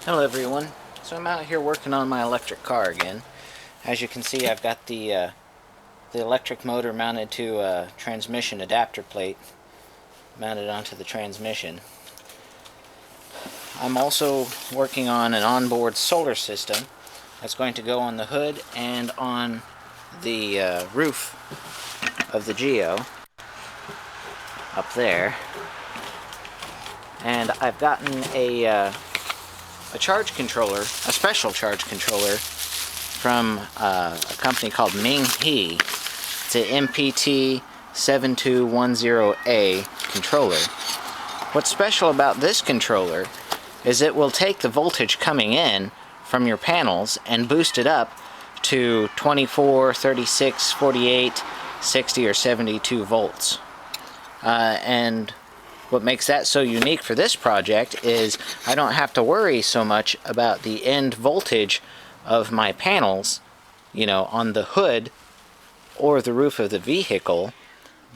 Hello everyone. So I'm out here working on my electric car again. As you can see, I've got the electric motor mounted to a transmission adapter plate mounted onto the transmission. I'm also working on an onboard solar system that's going to go on the hood and on the roof of the Geo up there. And I've gotten a charge controller, a special charge controller from a company called Ming He. It's an MPT7210A controller. What's special about this controller is it will take the voltage coming in from your panels and boost it up to 24, 36, 48, 60, or 72 volts. And what makes that so unique for this project is I don't have to worry so much about the end voltage of my panels, on the hood or the roof of the vehicle,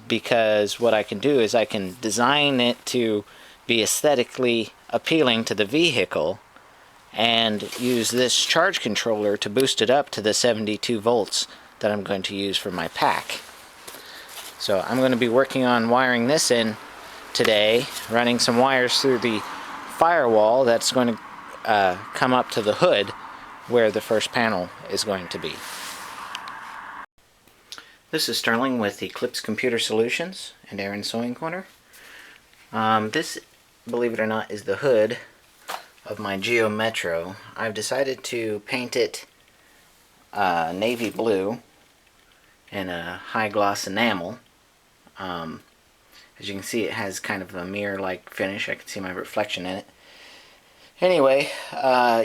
because what I can do is I can design it to be aesthetically appealing to the vehicle and use this charge controller to boost it up to the 72 volts that I'm going to use for my pack. So I'm going to be working on wiring this in today, running some wires through the firewall that's going to come up to the hood where the first panel is going to be. This is Sterling with Eclipse Computer Solutions and Aaron's Sewing Corner. This, believe it or not, is the hood of my Geo Metro. I've decided to paint it navy blue in a high gloss enamel. As you can see, it has kind of a mirror-like finish. I can see my reflection in it. Anyway,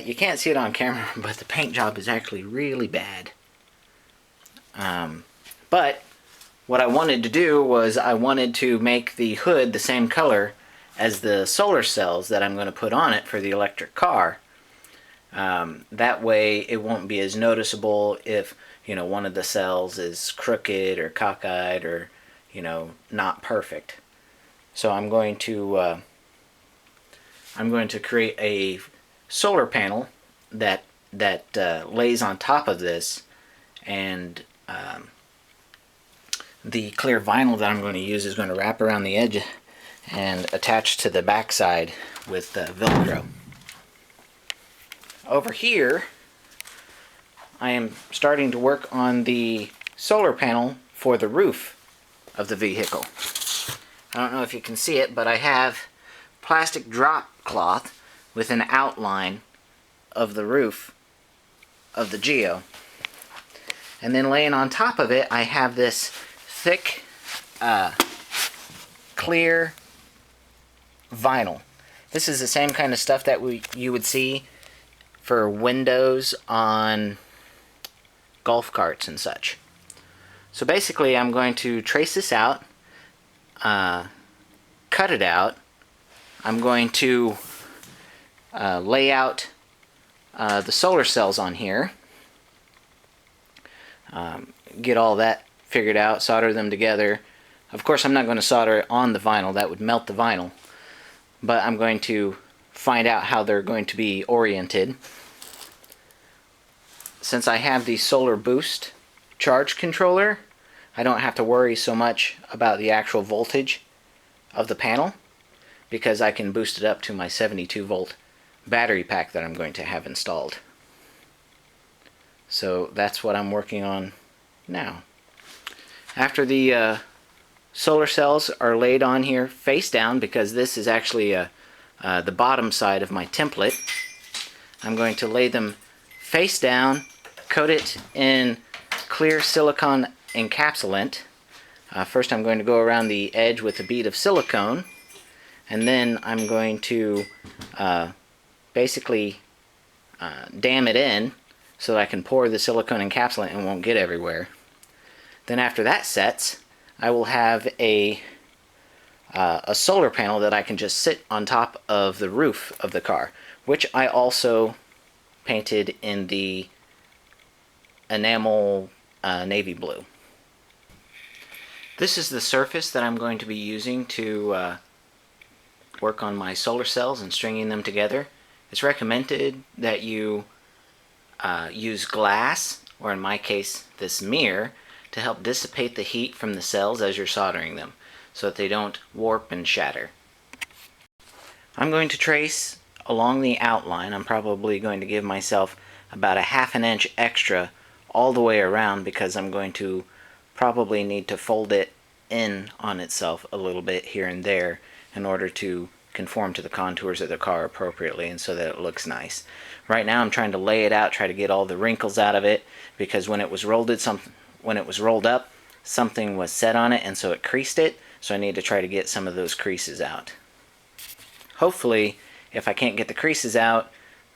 you can't see it on camera, but the paint job is actually really bad. But what I wanted to do was I wanted to make the hood the same color as the solar cells that I'm going to put on it for the electric car. That way it won't be as noticeable if, one of the cells is crooked or cockeyed or, not perfect. So I'm going to create a solar panel that lays on top of this, and the clear vinyl that I'm going to use is going to wrap around the edge and attach to the back side with Velcro. Over here, I am starting to work on the solar panel for the roof of the vehicle. I don't know if you can see it, but I have plastic drop cloth with an outline of the roof of the Geo. And then laying on top of it, I have this thick, clear vinyl. This is the same kind of stuff that you would see for windows on golf carts and such. So basically, I'm going to trace this out, cut it out. I'm going to lay out the solar cells on here, get all that figured out, solder them together. Of course, I'm not going to solder it on the vinyl. That would melt the vinyl. But I'm going to find out how they're going to be oriented. Since I have the Solar Boost charge controller, I don't have to worry so much about the actual voltage of the panel, because I can boost it up to my 72 volt battery pack that I'm going to have installed. So that's what I'm working on now. After the solar cells are laid on here face down, because this is actually the bottom side of my template, I'm going to lay them face down, coat it in clear silicone encapsulant. First I'm going to go around the edge with a bead of silicone, and then I'm going to basically dam it in so that I can pour the silicone encapsulant and won't get everywhere. Then after that sets, I will have a solar panel that I can just sit on top of the roof of the car, which I also painted in the enamel navy blue. This is the surface that I'm going to be using to work on my solar cells and stringing them together. It's recommended that you use glass, or in my case, this mirror, to help dissipate the heat from the cells as you're soldering them, so that they don't warp and shatter. I'm going to trace along the outline. I'm probably going to give myself about a ½ inch extra all the way around, because I'm going to probably need to fold it in on itself a little bit here and there in order to conform to the contours of the car appropriately, and so that it looks nice. Right now I'm trying to lay it out, try to get all the wrinkles out of it, because when it was rolled up, something was set on it and so it creased it, so I need to try to get some of those creases out. Hopefully, if I can't get the creases out,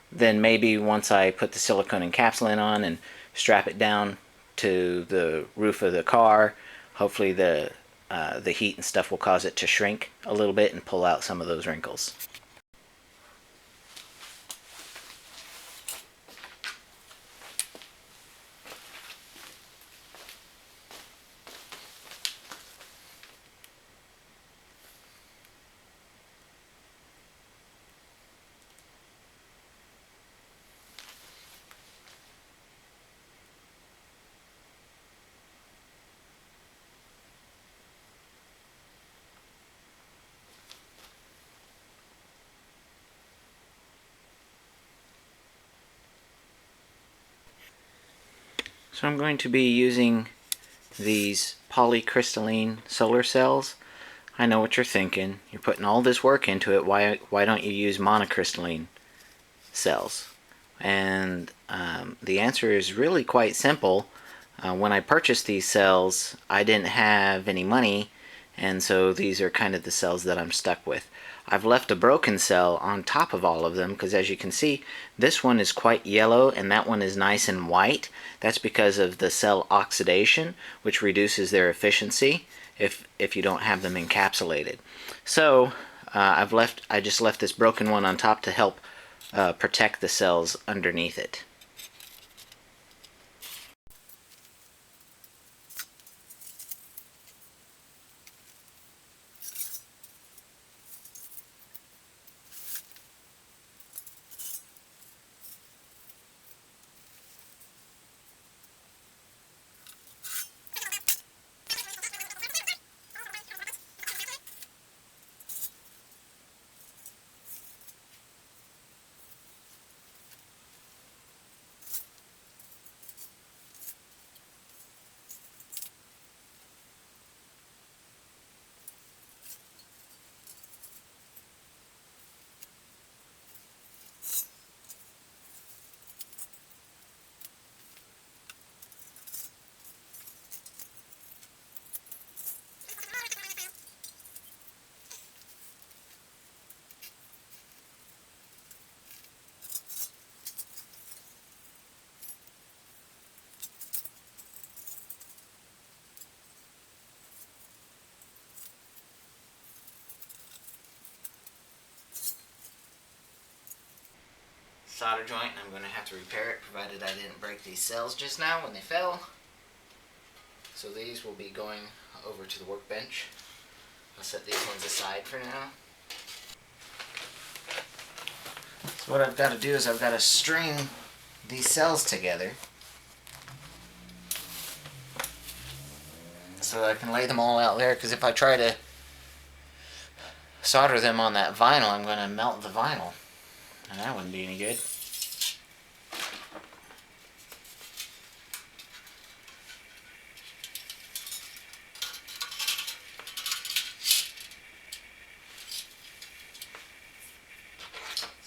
then maybe once I put the silicone encapsulant on and strap it down to the roof of the car, hopefully the heat and stuff will cause it to shrink a little bit and pull out some of those wrinkles. So I'm going to be using these polycrystalline solar cells. I know what you're thinking. You're putting all this work into it. Why don't you use monocrystalline cells? And the answer is really quite simple. When I purchased these cells, I didn't have any money, and so these are kind of the cells that I'm stuck with. I've left a broken cell on top of all of them, because as you can see, this one is quite yellow and that one is nice and white. That's because of the cell oxidation, which reduces their efficiency if you don't have them encapsulated. So I just left this broken one on top to help protect the cells underneath it. Solder joint, and I'm going to have to repair it, provided I didn't break these cells just now when they fell. So these will be going over to the workbench. I'll set these ones aside for now. So what I've got to do is I've got to string these cells together so that I can lay them all out there, because if I try to solder them on that vinyl, I'm going to melt the vinyl, and that wouldn't be any good.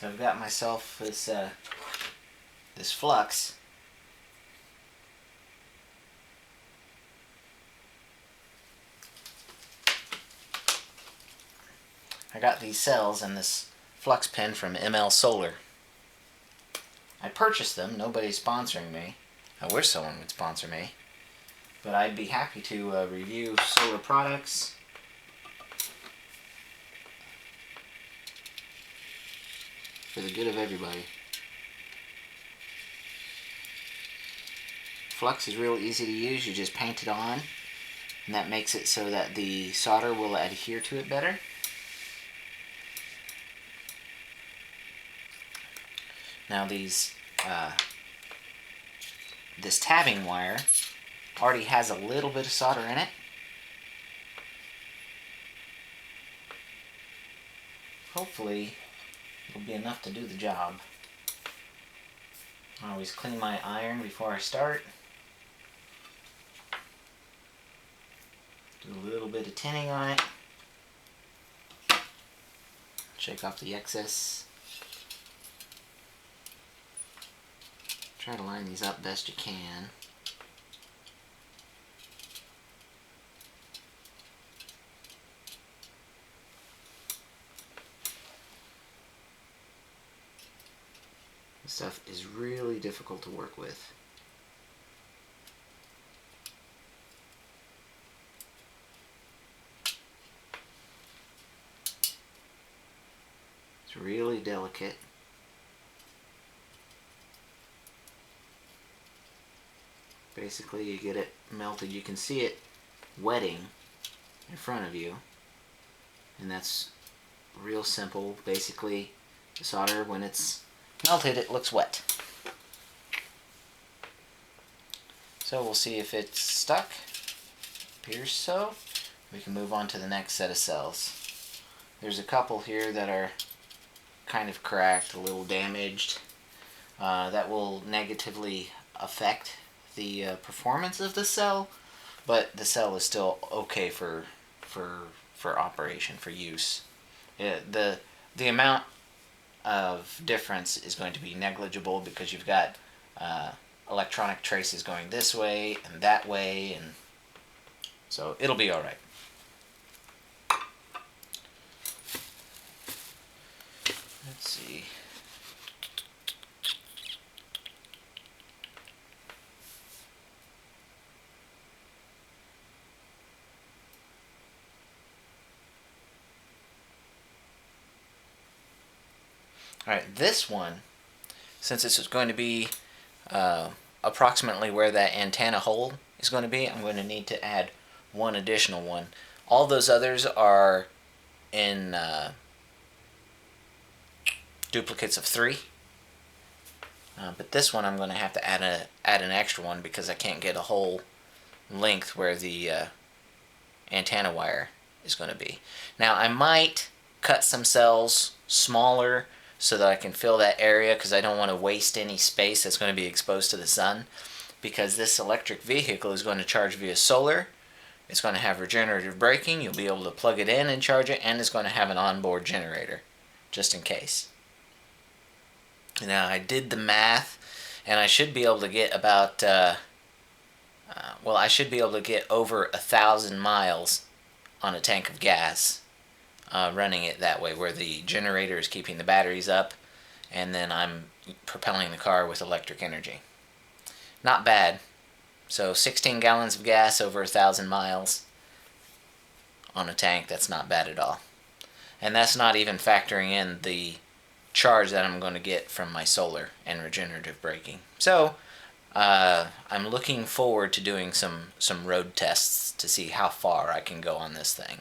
So I've got myself this flux. I got these cells and this flux pen from ML Solar. I purchased them. Nobody's sponsoring me. I wish someone would sponsor me. But I'd be happy to review solar products. For the good of everybody. Flux is real easy to use. You just paint it on, and that makes it so that the solder will adhere to it better. Now this tabbing wire already has a little bit of solder in it. Hopefully it'll be enough to do the job. I always clean my iron before I start. Do a little bit of tinning on it. Shake off the excess. Try to line these up best you can. This stuff is really difficult to work with. It's really delicate. Basically, you get it melted. You can see it wetting in front of you, and that's real simple. Basically, the solder, when it's melted, it looks wet. So we'll see if it's stuck. Appears so. We can move on to the next set of cells. There's a couple here that are kind of cracked, a little damaged. That will negatively affect the performance of the cell, but the cell is still okay for operation, for use. The amount of difference is going to be negligible because you've got electronic traces going this way and that way, and so it'll be all right. Let's see. Alright, this one, since this is going to be approximately where that antenna hole is going to be, I'm going to need to add one additional one. All those others are in duplicates of 3. But this one I'm going to have to add an extra one because I can't get a whole length where the antenna wire is going to be. Now I might cut some cells smaller so that I can fill that area, because I don't want to waste any space that's going to be exposed to the sun, because this electric vehicle is going to charge via solar. It's going to have regenerative braking. You'll be able to plug it in and charge it, and it's going to have an onboard generator just in case. Now I did the math, and I should be able to get about I should be able to get over 1,000 miles on a tank of gas running it that way, where the generator is keeping the batteries up and then I'm propelling the car with electric energy. Not bad. So 16 gallons of gas over 1,000 miles on a tank, that's not bad at all. And that's not even factoring in the charge that I'm going to get from my solar and regenerative braking. So I'm looking forward to doing some road tests to see how far I can go on this thing.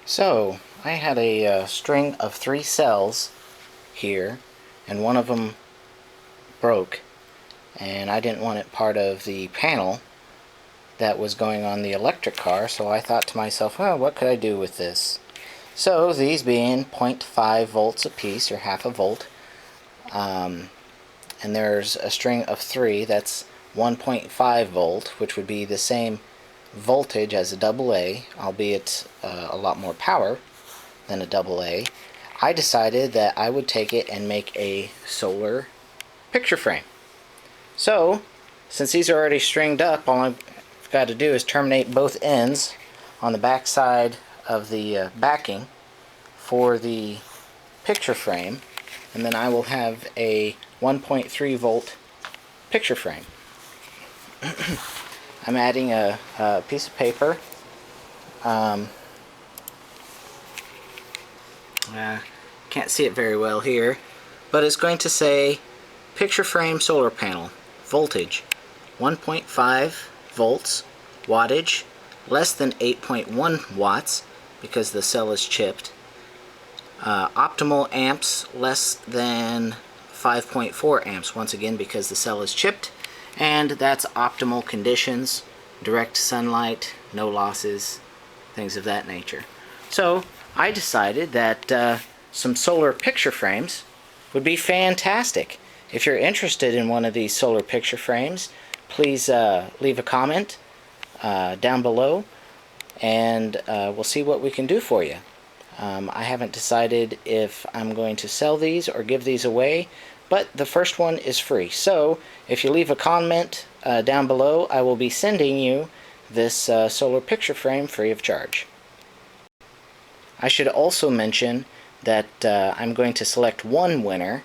So I had a string of 3 cells here, and one of them broke, and I didn't want it part of the panel that was going on the electric car, so I thought to myself, oh, what could I do with this? So these being 0.5 volts apiece, or half a volt, and there's a string of 3 that's 1.5 volt, which would be the same voltage as a AA, albeit a lot more power than a AA. I decided that I would take it and make a solar picture frame. So, since these are already stringed up, all I've got to do is terminate both ends on the back side of the backing for the picture frame, and then I will have a 1.3 volt picture frame. I'm adding a piece of paper. Can't see it very well here, but it's going to say picture frame solar panel, voltage 1.5 volts, wattage less than 8.1 watts because the cell is chipped, optimal amps less than 5.4 amps, once again because the cell is chipped, and that's optimal conditions, direct sunlight, no losses, things of that nature. So I decided that some solar picture frames would be fantastic. If you're interested in one of these solar picture frames, please leave a comment down below, and we'll see what we can do for you. I haven't decided if I'm going to sell these or give these away, but the first one is free. So if you leave a comment down below, I will be sending you this solar picture frame free of charge. I should also mention that I'm going to select one winner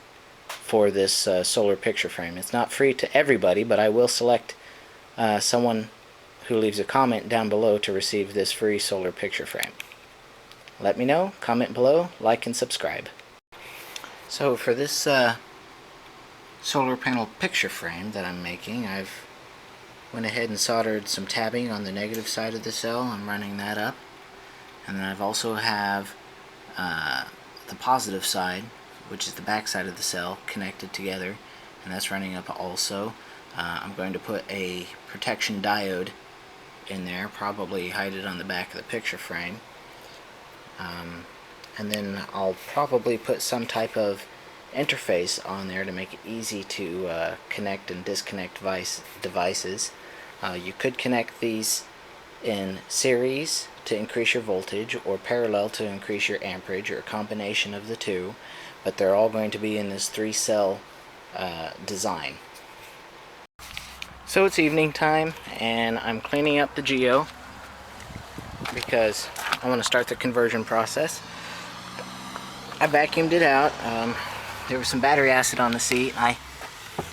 for this solar picture frame. It's not free to everybody, but I will select someone who leaves a comment down below to receive this free solar picture frame. Let me know, comment below, like and subscribe. So for this solar panel picture frame that I'm making, I've went ahead and soldered some tabbing on the negative side of the cell. I'm running that up. And then I've also have the positive side, which is the back side of the cell, connected together, and that's running up also. I'm going to put a protection diode in there, probably hide it on the back of the picture frame. And then I'll probably put some type of interface on there to make it easy to connect and disconnect devices. You could connect these in series to increase your voltage, or parallel to increase your amperage, or a combination of the two, but they're all going to be in this 3-cell design. So it's evening time, and I'm cleaning up the Geo because I want to start the conversion process. I vacuumed it out. There was some battery acid on the seat. I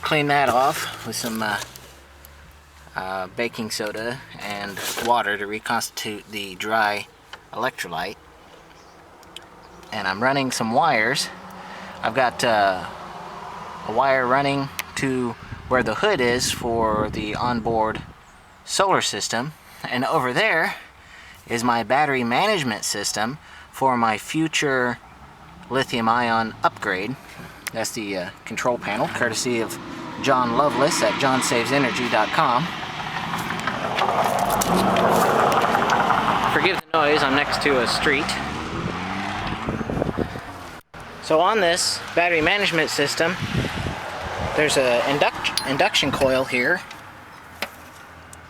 cleaned that off with some baking soda and water to reconstitute the dry electrolyte, and I'm running some wires. I've got a wire running to where the hood is for the onboard solar system, and over there is my battery management system for my future lithium-ion upgrade. That's the control panel, courtesy of John Lovelace at johnsavesenergy.com. Forgive the noise, I'm next to a street. So on this battery management system, there's an induction coil here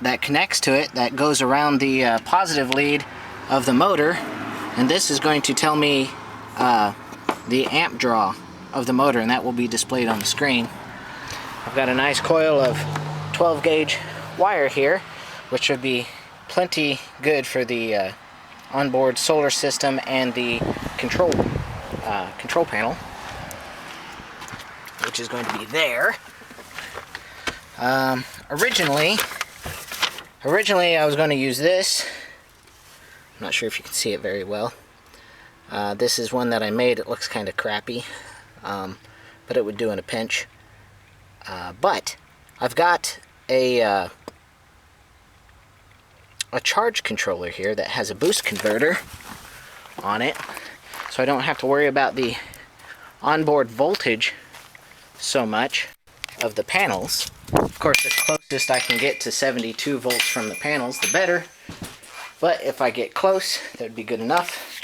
that connects to it, that goes around the positive lead of the motor, and this is going to tell me the amp draw of the motor, and that will be displayed on the screen. I've got a nice coil of 12 gauge wire here, which would be plenty good for the onboard solar system and the control panel, which is going to be there. Originally I was going to use this. I'm not sure if you can see it very well. This is one that I made. It looks kind of crappy, but it would do in a pinch. But I've got a charge controller here that has a boost converter on it, so I don't have to worry about the onboard voltage so much of the panels. Of course, the closest I can get to 72 volts from the panels, the better. But if I get close, that would be good enough,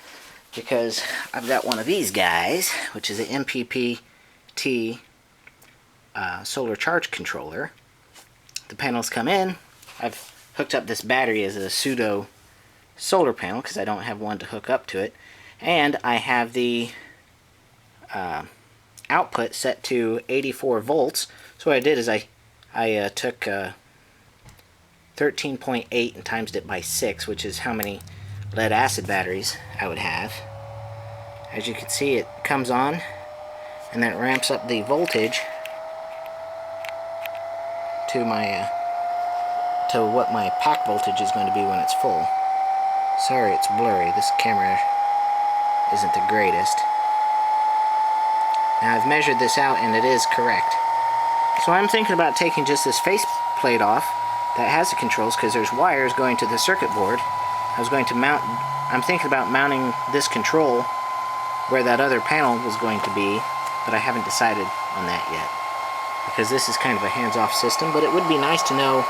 because I've got one of these guys, which is an MPPT solar charge controller. The panels come in. I've hooked up this battery as a pseudo solar panel because I don't have one to hook up to it, and I have the output set to 84 volts. So what I did is I took 13.8 and times it by 6, which is how many lead acid batteries I would have. As you can see, it comes on and then it ramps up the voltage to my to what my pack voltage is going to be when it's full. Sorry, it's blurry. This camera isn't the greatest. Now I've measured this out and it is correct. So I'm thinking about taking just this face plate off that has the controls, because there's wires going to the circuit board. I'm thinking about mounting this control where that other panel was going to be, but I haven't decided on that yet, because this is kind of a hands-off system. But it would be nice to know,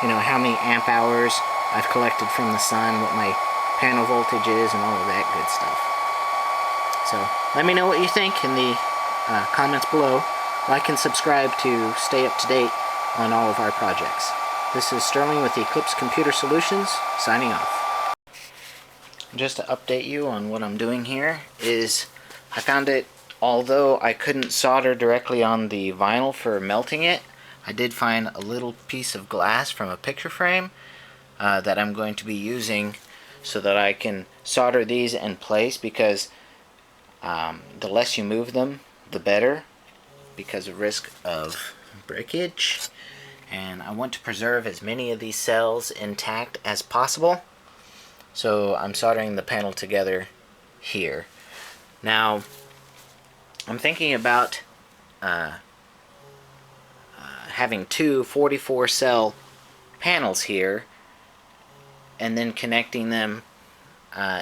how many amp hours I've collected from the sun, what my panel voltage is, and all of that good stuff. So let me know what you think in the comments below. Like and subscribe to stay up to date on all of our projects. This is Sterling with Eclipse Computer Solutions, signing off. Just to update you on what I'm doing here is, I found it, although I couldn't solder directly on the vinyl for melting it, I did find a little piece of glass from a picture frame that I'm going to be using so that I can solder these in place, because the less you move them, the better, because of risk of breakage. And I want to preserve as many of these cells intact as possible. So I'm soldering the panel together here. Now, I'm thinking about having two 44 cell panels here, and then connecting them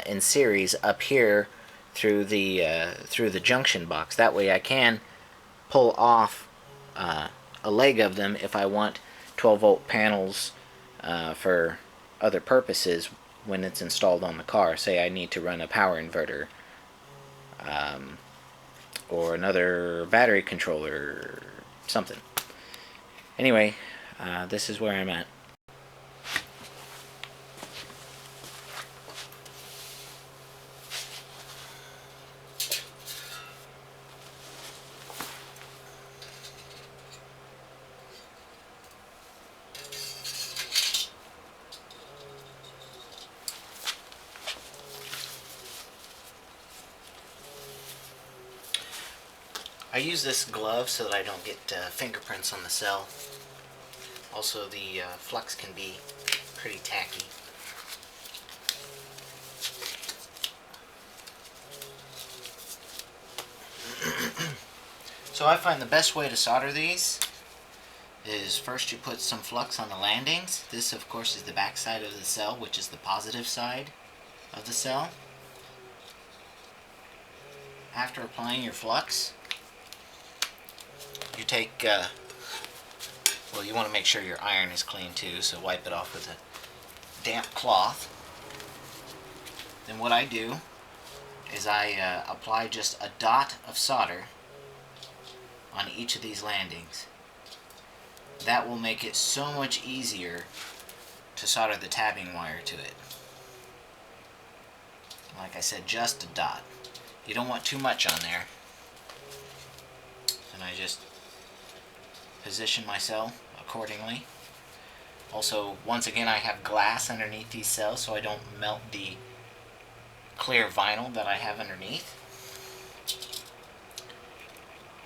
in series up here through the junction box. That way I can pull off a leg of them if I want 12 volt panels for other purposes when it's installed on the car. Say I need to run a power inverter or another battery controller, something. Anyway, this is where I'm at. I use this glove so that I don't get fingerprints on the cell. Also, the flux can be pretty tacky. So I find the best way to solder these is, first you put some flux on the landings. This, of course, is the back side of the cell, which is the positive side of the cell. After applying your flux, you take, well, you want to make sure your iron is clean too, so wipe it off with a damp cloth. Then what I do is I apply just a dot of solder on each of these landings. That will make it so much easier to solder the tabbing wire to it. Like I said, just a dot. You don't want too much on there. And I just position my cell accordingly. Also, once again, I have glass underneath these cells so I don't melt the clear vinyl that I have underneath.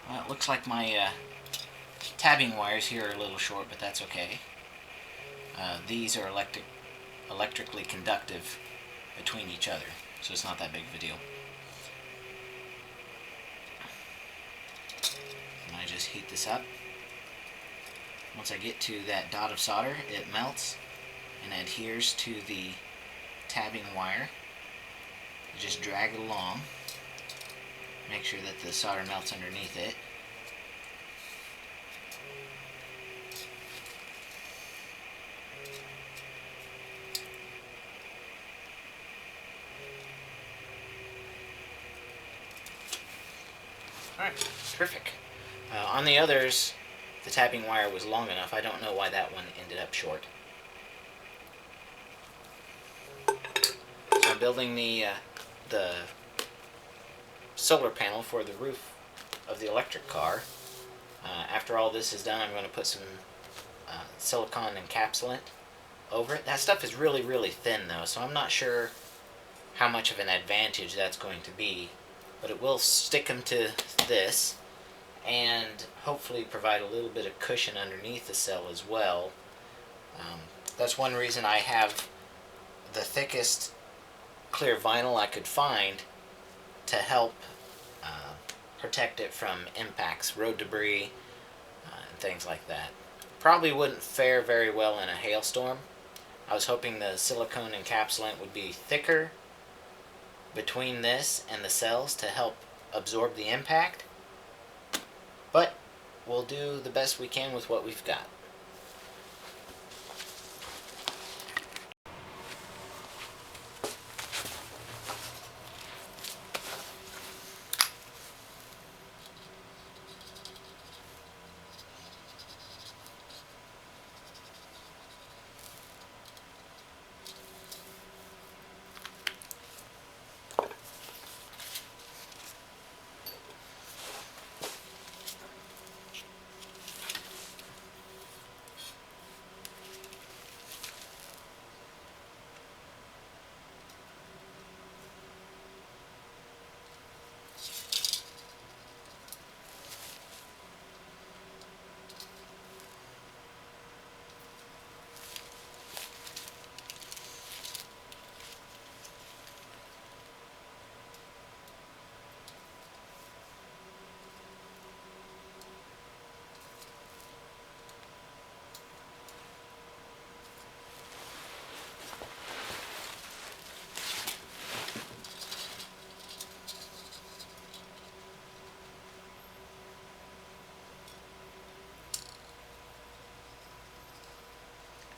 Well, it looks like my tabbing wires here are a little short, but that's okay. These are electrically conductive between each other, so it's not that big of a deal. And I just heat this up. Once I get to that dot of solder, it melts and adheres to the tabbing wire. You just drag it along. Make sure that the solder melts underneath it. Alright, terrific. On the others, the tabbing wire was long enough. I don't know why that one ended up short. So I'm building the solar panel for the roof of the electric car. After all this is done, I'm going to put some silicone encapsulant over it. That stuff is really, really thin though, so I'm not sure how much of an advantage that's going to be, but it will stick them to this and hopefully provide a little bit of cushion underneath the cell as well. That's one reason I have the thickest clear vinyl I could find to help protect it from impacts, road debris, and things like that. Probably wouldn't fare very well in a hailstorm. I was hoping the silicone encapsulant would be thicker between this and the cells to help absorb the impact, but we'll do the best we can with what we've got.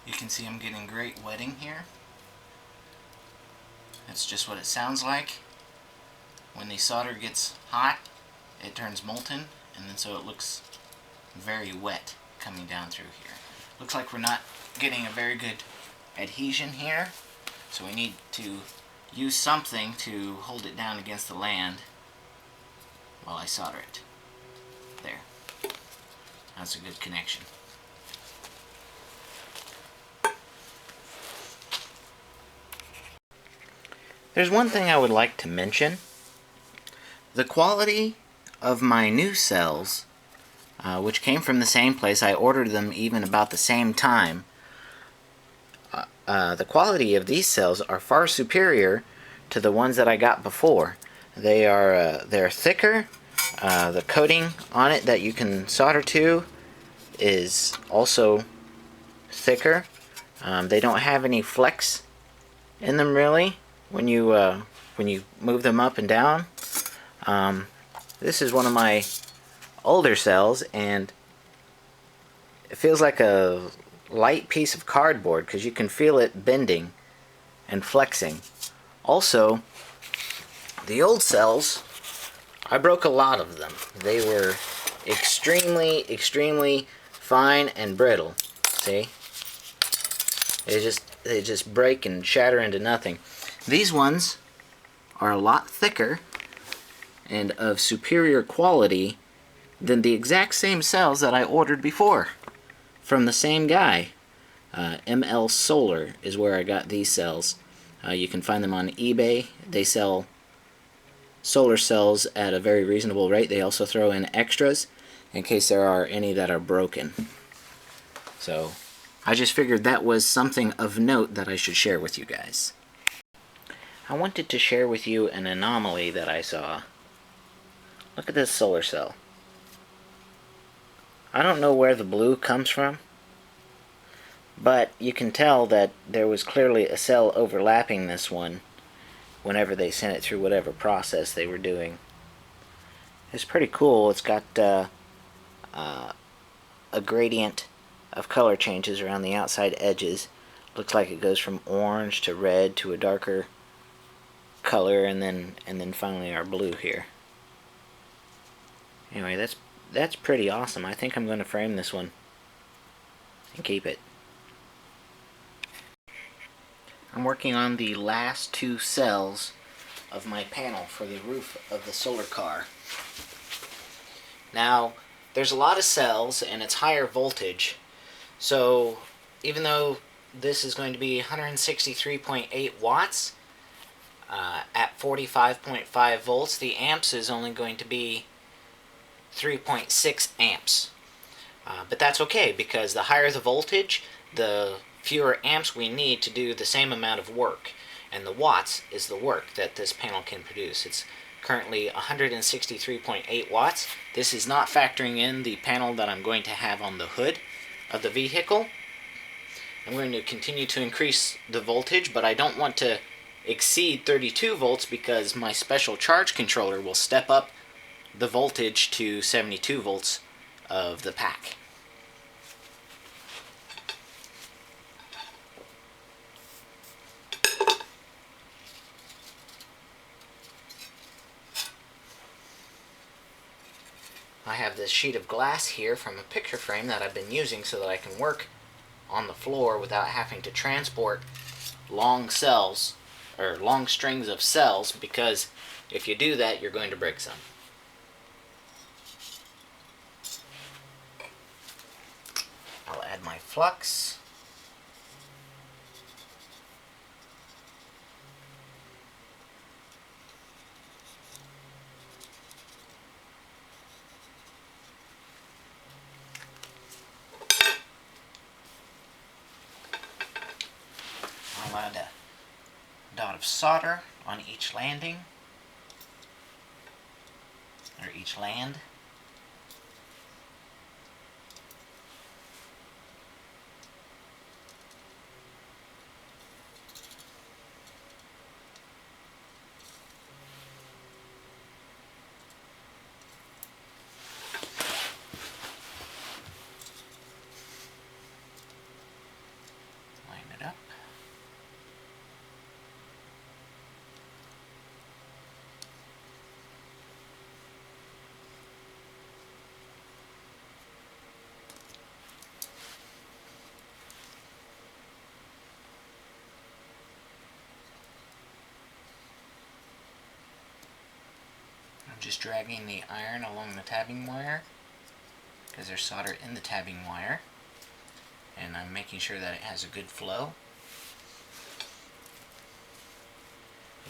You can see I'm getting great wetting here. That's just what it sounds like. When the solder gets hot, it turns molten, and then so it looks very wet coming down through here. Looks like we're not getting a very good adhesion here, so we need to use something to hold it down against the land while I solder it. There. That's a good connection. There's one thing I would like to mention. The quality of my new cells, which came from the same place, I ordered them even about the same time. The quality of these cells are far superior to the ones that I got before. They're thicker. The coating on it that you can solder to is also thicker. They don't have any flex in them really when you move them up and down. This is one of my older cells, and it feels like a light piece of cardboard because you can feel it bending and flexing. Also, the old cells, I broke a lot of them. They were extremely fine and brittle. See? They just break and shatter into nothing. These ones are a lot thicker and of superior quality than the exact same cells that I ordered before from the same guy. ML Solar is where I got these cells. You can find them on eBay. They sell solar cells at a very reasonable rate. They also throw in extras in case there are any that are broken. So I just figured that was something of note that I should share with you guys. I wanted to share with you an anomaly that I saw. Look at this solar cell. I don't know where the blue comes from, but you can tell that there was clearly a cell overlapping this one whenever they sent it through whatever process they were doing. It's pretty cool. It's got a gradient of color changes around the outside edges. Looks like it goes from orange to red to a darker color, and then finally our blue here. Anyway, that's pretty awesome. I think I'm going to frame this one and keep it. I'm working on the last two cells of my panel for the roof of the solar car. Now, there's a lot of cells and it's higher voltage, so even though this is going to be 163.8 watts at 45.5 volts, the amps is only going to be 3.6 amps. But that's okay, because the higher the voltage, the fewer amps we need to do the same amount of work. And the watts is the work that this panel can produce. It's currently 163.8 watts. This is not factoring in the panel that I'm going to have on the hood of the vehicle. I'm going to continue to increase the voltage, but I don't want to exceed 32 volts because my special charge controller will step up the voltage to 72 volts of the pack. I have this sheet of glass here from a picture frame that I've been using so that I can work on the floor without having to transport long cells or long strings of cells, because if you do that, you're going to break some. I'll add my flux. I'll add a dot of solder on each landing, or each land. Line it up. I'm just dragging the iron along the tabbing wire because there's solder in the tabbing wire, and I'm making sure that it has a good flow.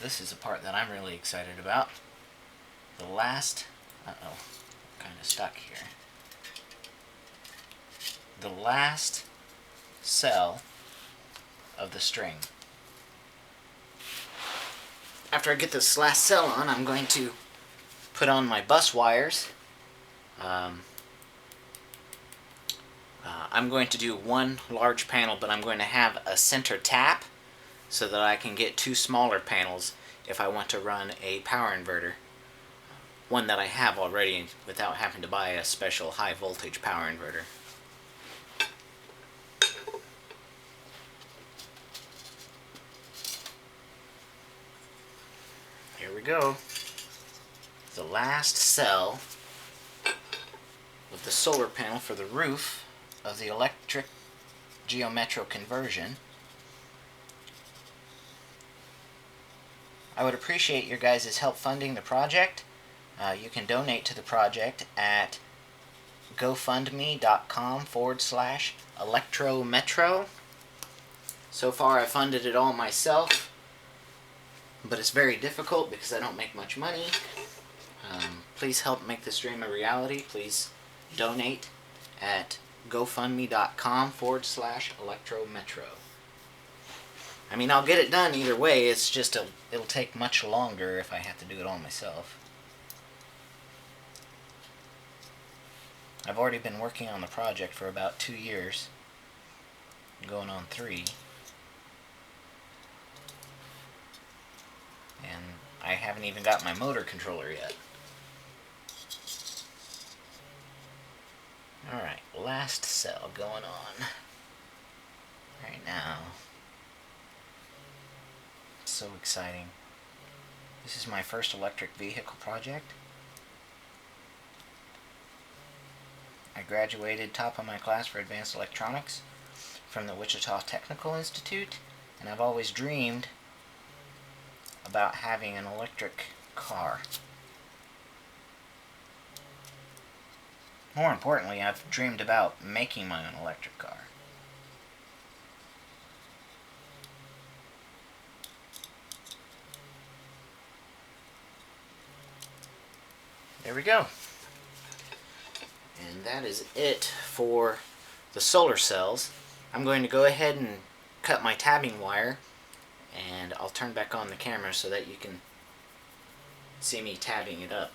This is the part that I'm really excited about. The last, kind of stuck here. The last cell of the string. After I get this last cell on, I'm going to put on my bus wires. I'm going to do one large panel, but I'm going to have a center tap so that I can get two smaller panels if I want to run a power inverter. One that I have already without having to buy a special high voltage power inverter. Here we go. The last cell of the solar panel for the roof of the electric Geo-Metro conversion. I would appreciate your guys' help funding the project. You can donate to the project at gofundme.com/electrometro. So far I've funded it all myself, but it's very difficult because I don't make much money. Please help make this dream a reality. Please donate at gofundme.com/electrometro. I mean, I'll get it done either way. It's just it'll take much longer if I have to do it all myself. I've already been working on the project for about 2 years, going on 3. And I haven't even got my motor controller yet. Alright, last cell going on right now. It's so exciting. This is my first electric vehicle project. I graduated top of my class for advanced electronics from the Wichita Technical Institute, and I've always dreamed about having an electric car. More importantly, I've dreamed about making my own electric car. There we go. And that is it for the solar cells. I'm going to go ahead and cut my tabbing wire, and I'll turn back on the camera so that you can see me tabbing it up.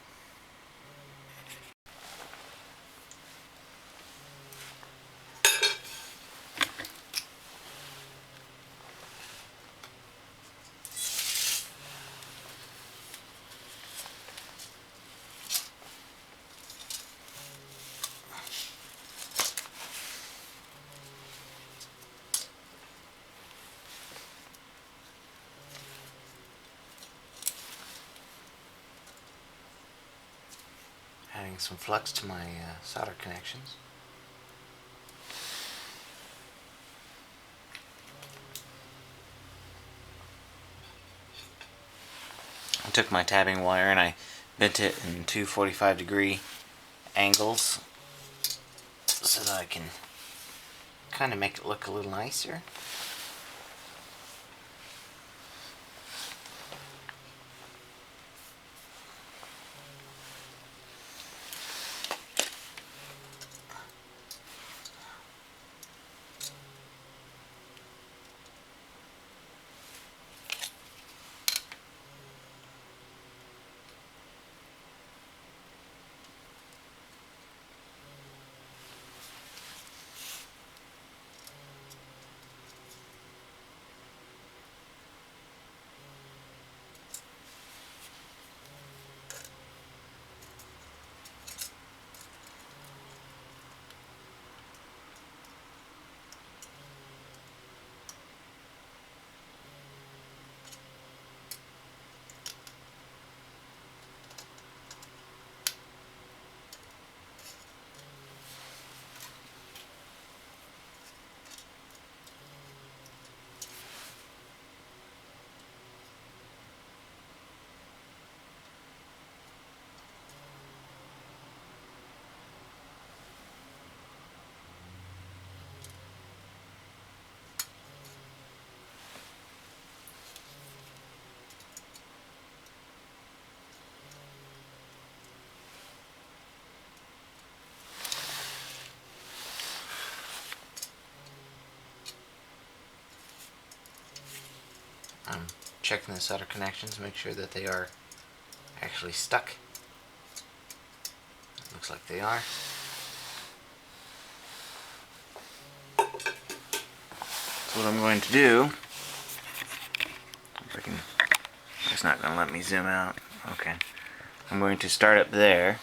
Adding some flux to my solder connections. I took my tabbing wire and I bent it in two 45-degree angles so that I can kind of make it look a little nicer. I'm checking the solder connections, make sure that they are actually stuck. Looks like they are. So what I'm going to do, if I can, it's not going to let me zoom out. Okay. I'm going to start up there.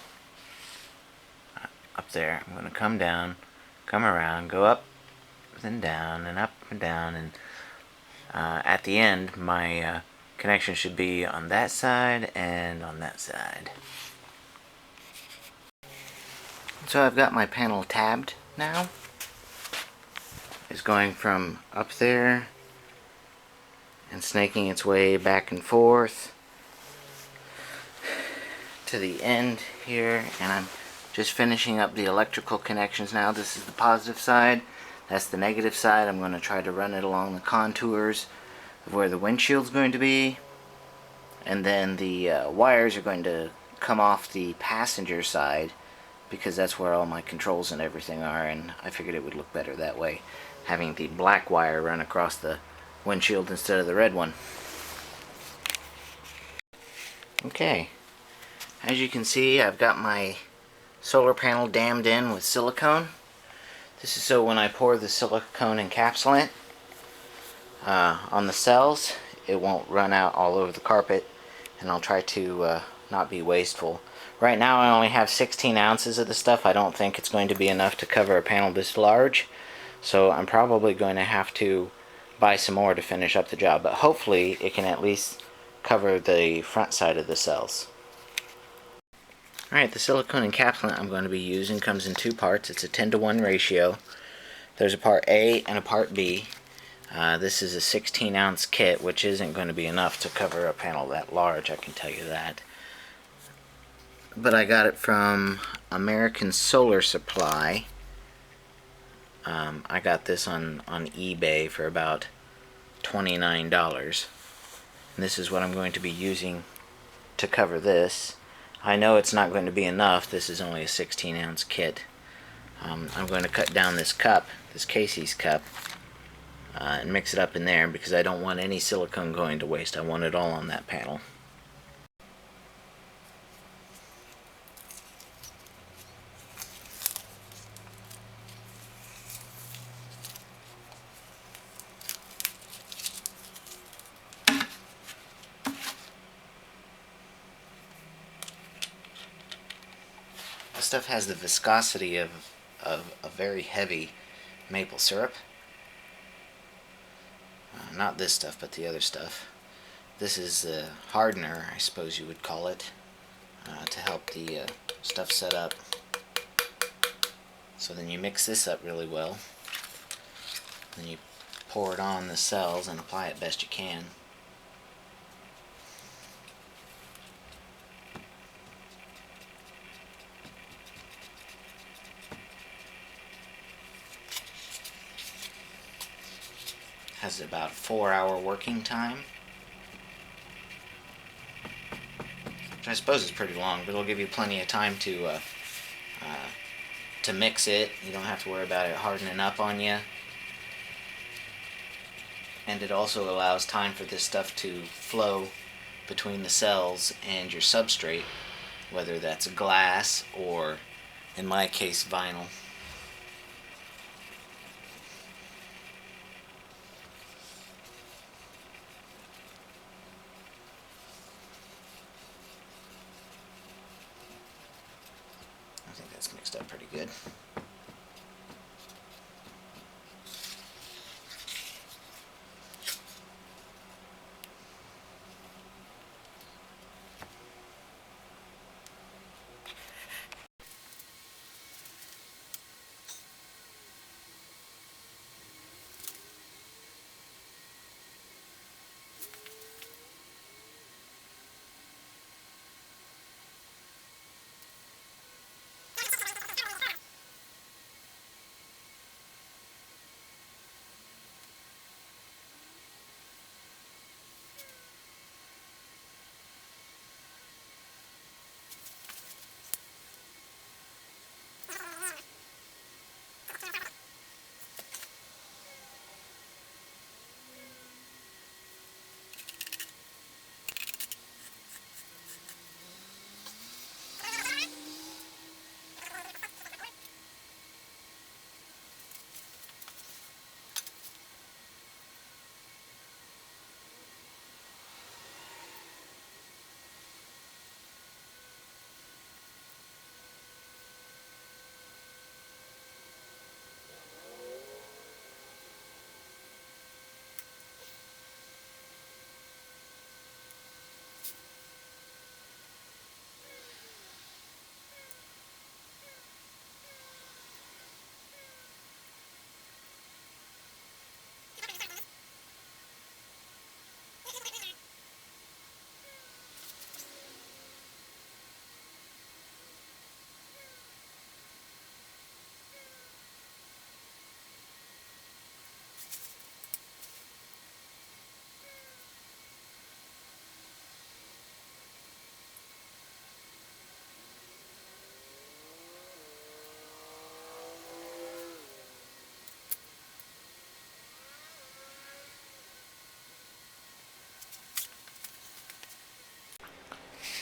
Up there. I'm going to come down, come around, go up, then down, and up and down, and at the end, my connection should be on that side and on that side. So I've got my panel tabbed now. It's going from up there and snaking its way back and forth to the end here, and I'm just finishing up the electrical connections now. This is the positive side, that's the negative side. I'm going to try to run it along the contours of where the windshield's going to be, and then the wires are going to come off the passenger side because that's where all my controls and everything are, and I figured it would look better that way, having the black wire run across the windshield instead of the red one. Okay, as you can see, I've got my solar panel dammed in with silicone. This is so when I pour the silicone encapsulant on the cells, it won't run out all over the carpet, and I'll try to not be wasteful. Right now I only have 16 ounces of the stuff. I don't think it's going to be enough to cover a panel this large, so I'm probably going to have to buy some more to finish up the job, but hopefully it can at least cover the front side of the cells. Alright, the silicone encapsulant I'm going to be using comes in two parts. It's a 10-to-1 ratio. There's a part A and a part B. This is a 16-ounce kit, which isn't going to be enough to cover a panel that large, I can tell you that. But I got it from American Solar Supply. I got this on eBay for about $29. And this is what I'm going to be using to cover this. I know it's not going to be enough. This is only a 16-ounce kit. I'm going to cut down this cup, this Casey's cup, and mix it up in there because I don't want any silicone going to waste. I want it all on that panel. This stuff has the viscosity of a very heavy maple syrup. Not this stuff, but the other stuff. This is the hardener, I suppose you would call it, to help the stuff set up. So then you mix this up really well. Then you pour it on the cells and apply it best you can. Has about a 4-hour working time, which I suppose is pretty long, but it'll give you plenty of time to mix it. You don't have to worry about it hardening up on you, and it also allows time for this stuff to flow between the cells and your substrate, whether that's glass or, in my case, vinyl. I think that's mixed up pretty good.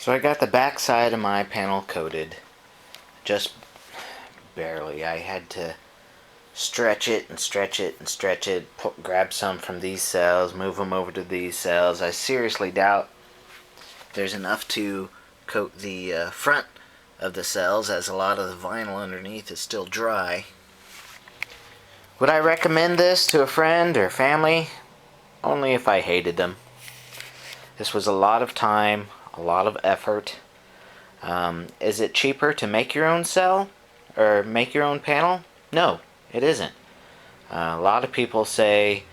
So I got the back side of my panel coated, just barely. I had to stretch it and stretch it and stretch it, grab some from these cells, move them over to these cells. I seriously doubt there's enough to coat the front of the cells, as a lot of the vinyl underneath is still dry. Would I recommend this to a friend or family? Only if I hated them. This was a lot of time, a lot of effort. Is it cheaper to make your own cell or make your own panel? No, it isn't. A lot of people say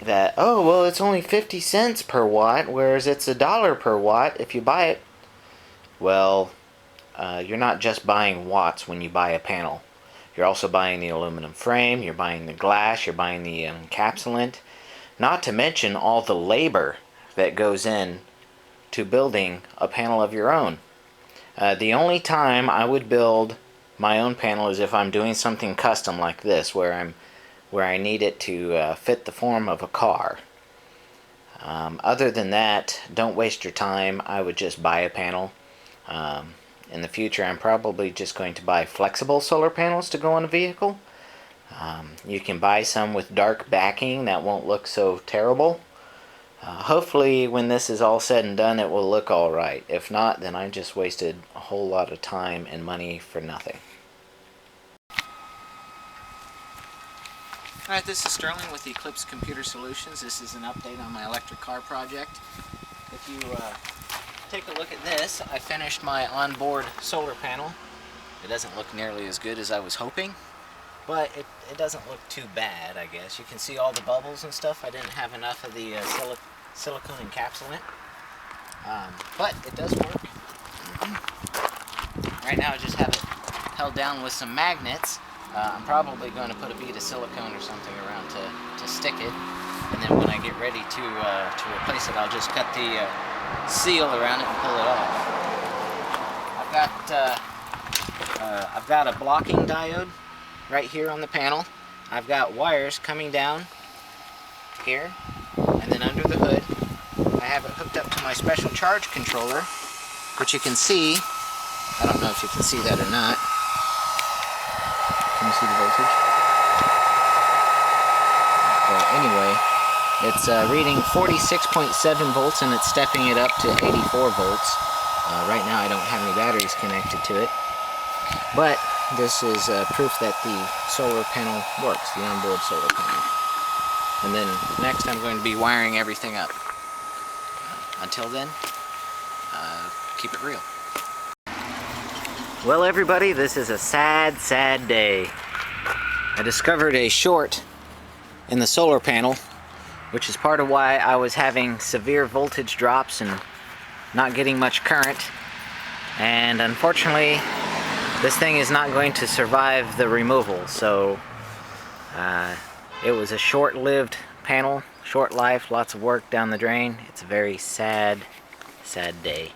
that, oh, well, it's only 50 cents per watt, whereas it's $1 per watt if you buy it. Well, you're not just buying watts when you buy a panel. You're also buying the aluminum frame, you're buying the glass, you're buying the encapsulant, not to mention all the labor that goes in to building a panel of your own. The only time I would build my own panel is if I'm doing something custom like this, where I need it to fit the form of a car. Other than that, don't waste your time. I would just buy a panel. In the future, I'm probably just going to buy flexible solar panels to go on a vehicle. You can buy some with dark backing that won't look so terrible. Hopefully, when this is all said and done, it will look alright. If not, then I just wasted a whole lot of time and money for nothing. Alright, this is Sterling with Eclipse Computer Solutions. This is an update on my electric car project. If you take a look at this, I finished my onboard solar panel. It doesn't look nearly as good as I was hoping, but it doesn't look too bad, I guess. You can see all the bubbles and stuff. I didn't have enough of the silicone encapsulant, but it does work. Right now I just have it held down with some magnets. I'm probably going to put a bead of silicone or something around to stick it, and then when I get ready to replace it, I'll just cut the seal around it and pull it off. I've got a blocking diode right here on the panel. I've got wires coming down here, and then under the hood I have it hooked up to my special charge controller, which you can see. I don't know if you can see that or not. Can you see the voltage? Well, anyway, it's reading 46.7 volts and it's stepping it up to 84 volts. Right now I don't have any batteries connected to it, but this is proof that the solar panel works, the onboard solar panel. And then next I'm going to be wiring everything up. Until then, keep it real. Well, everybody, this is a sad, sad day. I discovered a short in the solar panel, which is part of why I was having severe voltage drops and not getting much current. And unfortunately, this thing is not going to survive the removal, so it was a short-lived panel, short life, lots of work down the drain. It's a very sad, sad day.